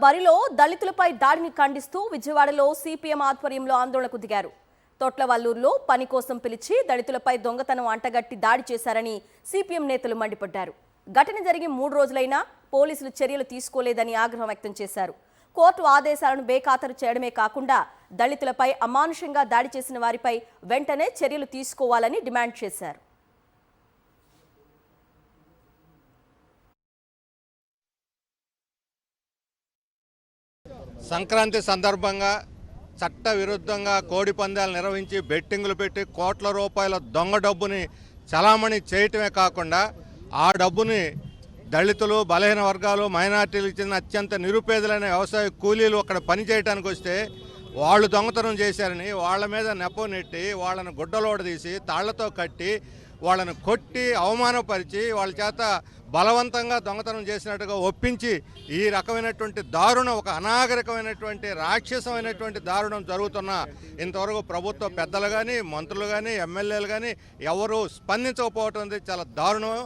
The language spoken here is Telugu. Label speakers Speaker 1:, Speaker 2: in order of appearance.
Speaker 1: బరిలో దళితులపై దాడిని ఖండిస్తూ విజయవాడలో సిపిఎం ఆధ్వర్యంలో ఆందోళనకు దిగారు. తొట్లవల్లూరులో పని కోసం పిలిచి దళితులపై దొంగతనం అంటగట్టి దాడి చేశారని సిపిఎం నేతలు మండిపడ్డారు. ఘటన జరిగి 3 రోజులైనా పోలీసులు చర్యలు తీసుకోలేదని ఆగ్రహం వ్యక్తం చేశారు. కోర్టు ఆదేశాలను బేఖాతరు చేయడమే కాకుండా దళితులపై అమానుషంగా దాడి చేసిన వారిపై వెంటనే చర్యలు తీసుకోవాలని డిమాండ్ చేశారు.
Speaker 2: సంక్రాంతి సందర్భంగా చట్ట విరుద్ధంగా కోడి పందాలు నిర్వహించి బెట్టింగులు పెట్టి కోట్ల రూపాయల దొంగ డబ్బుని చలామణి చేయటమే కాకుండా ఆ డబ్బుని దళితులు, బలహీన వర్గాలు, మైనార్టీలకు చెందిన అత్యంత నిరుపేదలైన వ్యవసాయ కూలీలు అక్కడ పనిచేయడానికి వస్తే వాళ్ళు దొంగతనం చేశారని వాళ్ళ మీద నెపం నెట్టి వాళ్ళని గుడ్డలోడ తీసి తాళ్లతో కట్టి వాళ్ళని కొట్టి అవమానపరిచి వాళ్ళ చేత బలవంతంగా దొంగతనం చేసినట్టుగా ఒప్పించి ఈ రకమైనటువంటి దారుణం, ఒక అనాగరికమైనటువంటి రాక్షసమైనటువంటి దారుణం జరుగుతున్న ఇంతవరకు ప్రభుత్వ పెద్దలు కానీ, మంత్రులు కానీ, ఎమ్మెల్యేలు కానీ ఎవరు స్పందించకపోవటం చాలా దారుణం.